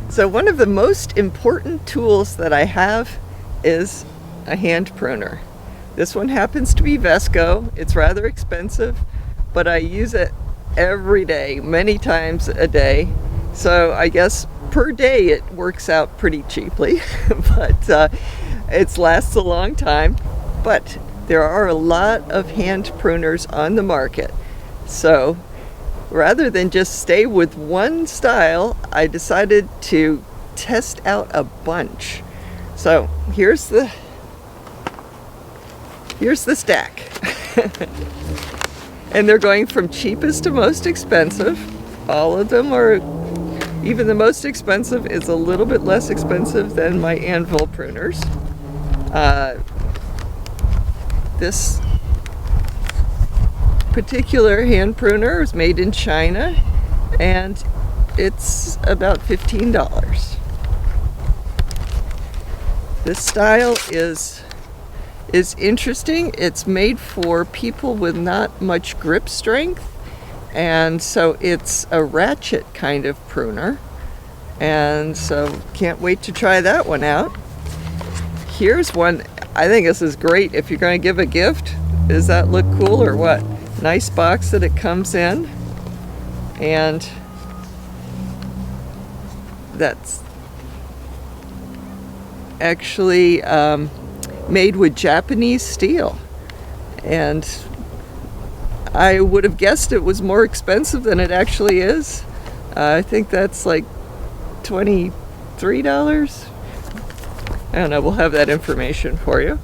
So one of the most important tools that I have is a hand pruner. This one happens to be Vesco. It's rather expensive, but I use it every day, many times a day. So I guess per day it works out pretty cheaply, but it lasts a long time. But there are a lot of hand pruners on the market. So rather than just stay with one style, I decided to test out a bunch. So here's the stack. And they're going from cheapest to most expensive. All of them are, even the most expensive is a little bit less expensive than my Anvil pruners. This particular hand pruner is made in China, and it's about $15. This style is interesting. It's made for people with not much grip strength, and so it's a ratchet kind of pruner, and so can't wait to try that one out. Here's one. I think this is great if you're going to give a gift. Does that look cool or what? Nice box that it comes in, and that's actually made with Japanese steel, and I would have guessed it was more expensive than it actually is. I think that's like $23. I don't know, we'll have that information for you.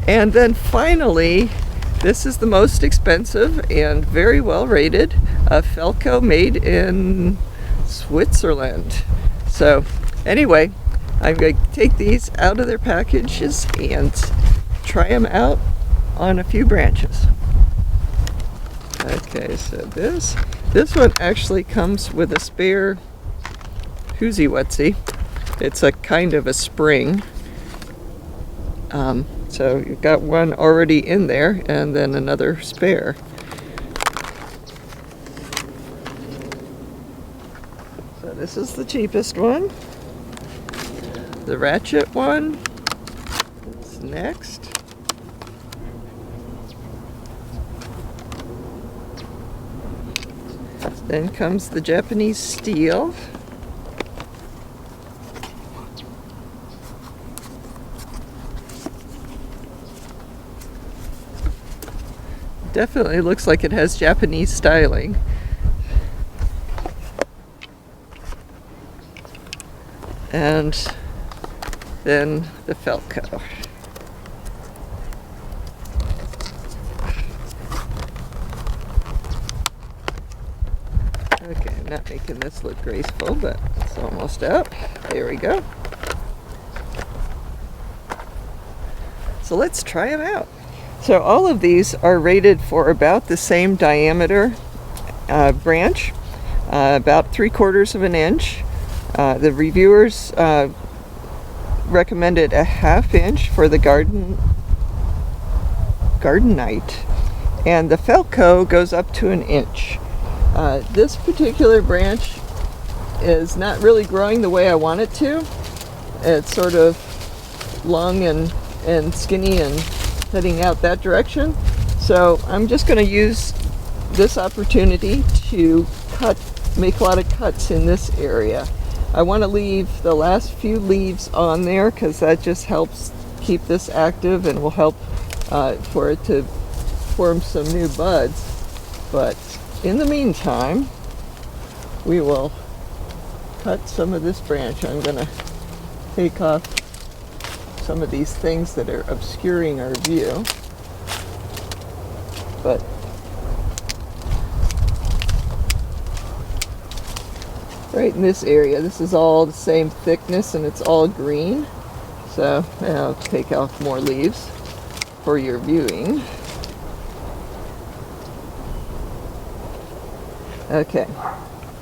And then finally, this is the most expensive and very well rated, a Felco made in Switzerland. So anyway, I'm going to take these out of their packages and try them out on a few branches. Okay, so this one actually comes with a spare whoozy whatsy. It's a kind of a spring. So you've got one already in there and then another spare. So this is the cheapest one. The ratchet one is next. Then comes the Japanese steel. Definitely looks like it has Japanese styling. And then the Felco. Okay, I'm not making this look graceful, but it's almost out. There we go. So let's try them out. So all of these are rated for about the same diameter branch, about 3/4 of an inch. The reviewers recommended a 1/2 inch for the garden night, and the Felco goes up to 1 inch. This particular branch is not really growing the way I want it to. It's sort of long and skinny and heading out that direction. So I'm just going to use this opportunity to make a lot of cuts in this area. I want to leave the last few leaves on there because that just helps keep this active and will help for it to form some new buds. But in the meantime, we will cut some of this branch. I'm going to take off some of these things that are obscuring our view. But right in this area, this is all the same thickness and it's all green. So I'll take off more leaves for your viewing. Okay,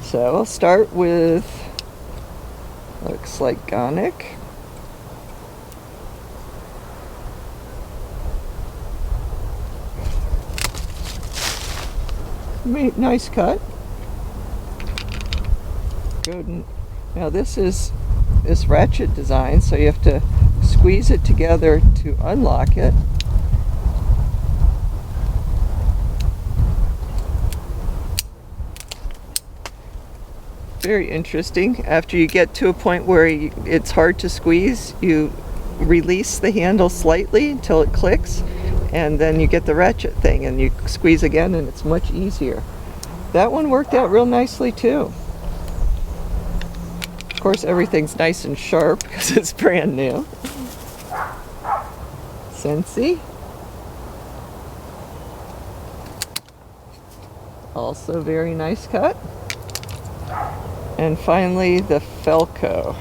so I'll start with, looks like gonicc. Nice cut. Now this is this ratchet design, so you have to squeeze it together to unlock it. Very interesting. After you get to a point where it's hard to squeeze, you release the handle slightly until it clicks, and then you get the ratchet thing and you squeeze again and it's much easier. That one worked out real nicely too. Of course, everything's nice and sharp because it's brand new. Sensei. Also very nice cut. And finally, the Felco.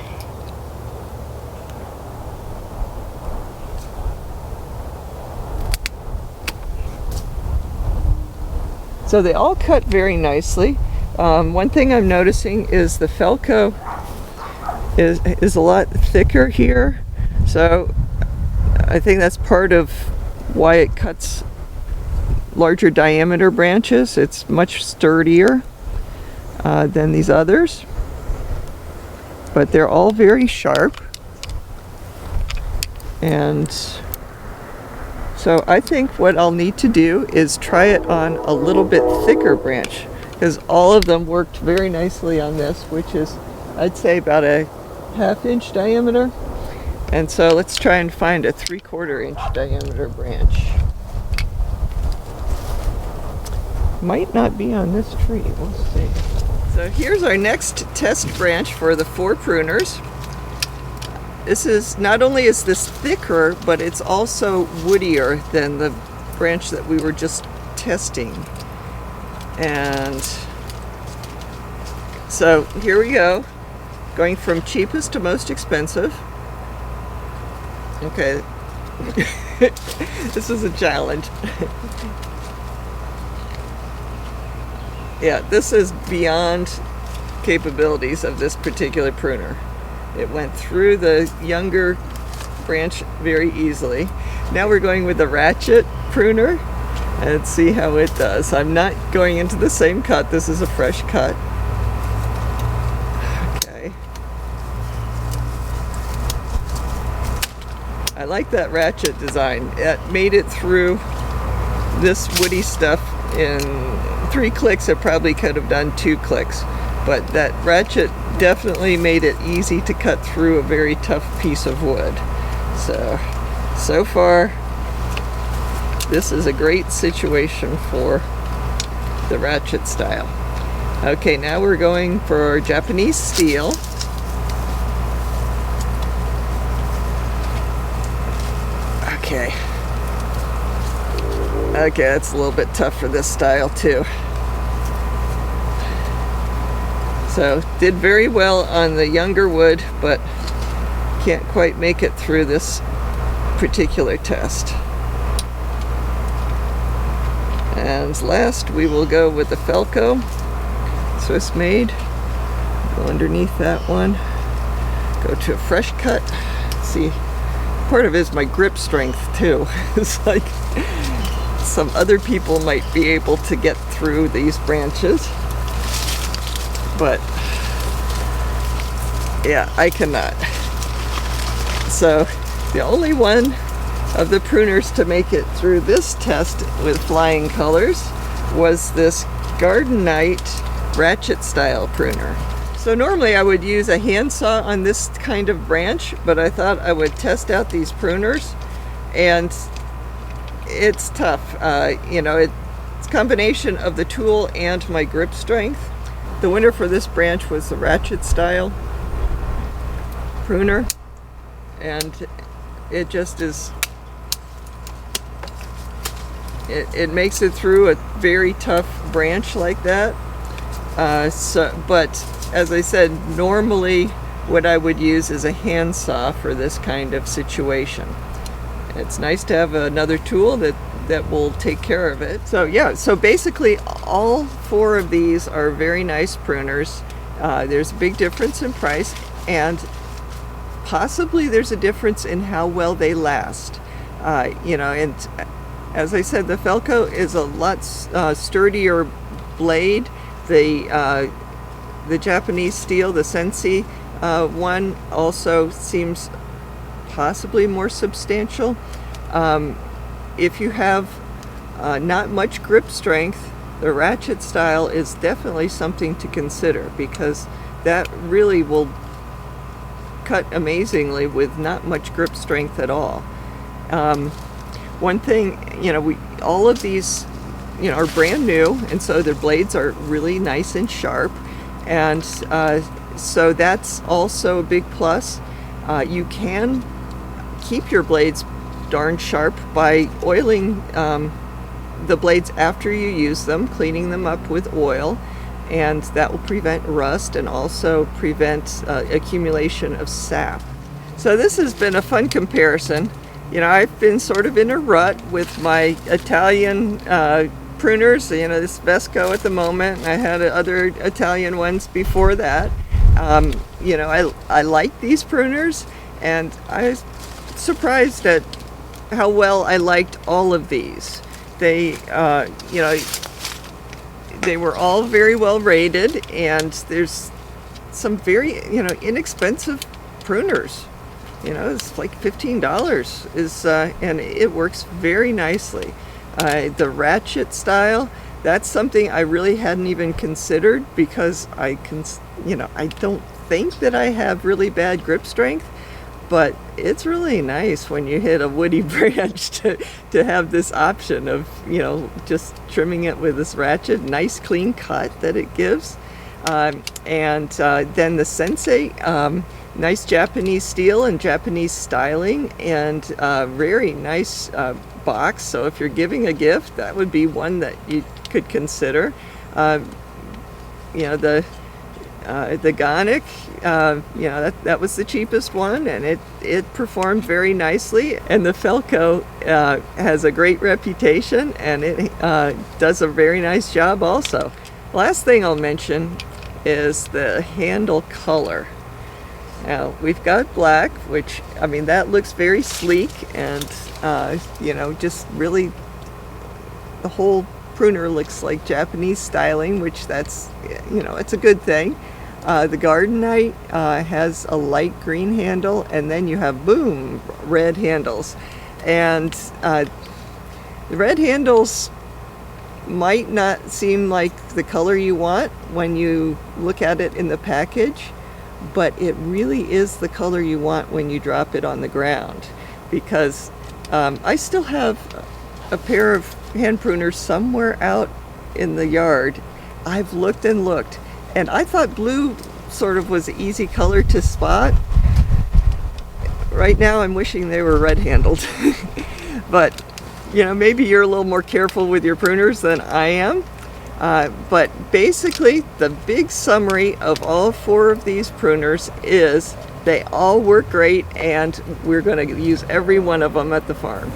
So they all cut very nicely. One thing I'm noticing is the Felco is a lot thicker here. So I think that's part of why it cuts larger diameter branches. It's much sturdier than these others. But they're all very sharp. And so I think what I'll need to do is try it on a little bit thicker branch, because all of them worked very nicely on this, which is, I'd say, about a 1/2 inch diameter. And so let's try and find a 3/4 inch diameter branch. Might not be on this tree, we'll see. So here's our next test branch for the 4 pruners. This is, not only is this thicker, but it's also woodier than the branch that we were just testing. And so here we go, going from cheapest to most expensive. Okay, this is a challenge. Yeah, this is beyond capabilities of this particular pruner. It went through the younger branch very easily. Now we're going with the Ratchet pruner and see how it does. I'm not going into the same cut. This is a fresh cut. Okay. I like that Ratchet design. It made it through this woody stuff in 3 clicks. It probably could have done 2 clicks. But that Ratchet definitely made it easy to cut through a very tough piece of wood. So far, this is a great situation for the Ratchet style. Okay, now we're going for Japanese steel. Okay. Okay, that's a little bit tough for this style too. So, did very well on the younger wood, but can't quite make it through this particular test. And last, we will go with the Felco, Swiss made. Go underneath that one. Go to a fresh cut. See, part of it is my grip strength too. It's like some other people might be able to get through these branches. But yeah, I cannot. So the only one of the pruners to make it through this test with flying colors was this Garden Knight Ratchet style pruner. So normally I would use a handsaw on this kind of branch, but I thought I would test out these pruners, and it's tough. You know, it's a combination of the tool and my grip strength. The winner for this branch was the Ratchet style pruner, and it just is, it makes it through a very tough branch like that. But as I said, normally what I would use is a handsaw for this kind of situation. It's nice to have another tool that will take care of it. So yeah, so basically all 4 of these are very nice pruners. There's a big difference in price, and possibly there's a difference in how well they last. You know, and as I said, the Felco is a lot sturdier blade. The The Japanese steel, the Sensei one, also seems possibly more substantial. If you have not much grip strength, the Ratchet style is definitely something to consider, because that really will cut amazingly with not much grip strength at all. One thing, all of these, are brand new, and so their blades are really nice and sharp, and so that's also a big plus. You can keep your blades darn sharp by oiling the blades after you use them, cleaning them up with oil, and that will prevent rust and also prevent accumulation of sap. So this has been a fun comparison. I've been sort of in a rut with my Italian pruners, this Vesco at the moment. I had other Italian ones before that. I like these pruners, and I was surprised at how well I liked all of these. They, they were all very well rated, and there's some very, inexpensive pruners. It's like $15 and it works very nicely. The Ratchet style, that's something I really hadn't even considered, because I don't think that I have really bad grip strength, but it's really nice when you hit a woody branch to have this option of, just trimming it with this Ratchet. Nice clean cut that it gives. And then the Sensei, nice Japanese steel and Japanese styling, and very nice box. So if you're giving a gift, that would be one that you could consider. The gonicc, that was the cheapest one, and it performed very nicely. And the Felco has a great reputation, and it does a very nice job also. Last thing I'll mention is the handle color. Now, we've got black, which, that looks very sleek, and, just really, the whole pruner looks like Japanese styling, which that's, it's a good thing. The Garden Knight has a light green handle, and then you have, boom, red handles. And the red handles might not seem like the color you want when you look at it in the package, but it really is the color you want when you drop it on the ground, because I still have a pair of hand pruners somewhere out in the yard. I've looked and looked, and I thought blue sort of was an easy color to spot. Right now I'm wishing they were red-handled. But maybe you're a little more careful with your pruners than I am. But basically, the big summary of all 4 of these pruners is they all work great, and we're going to use every one of them at the farm.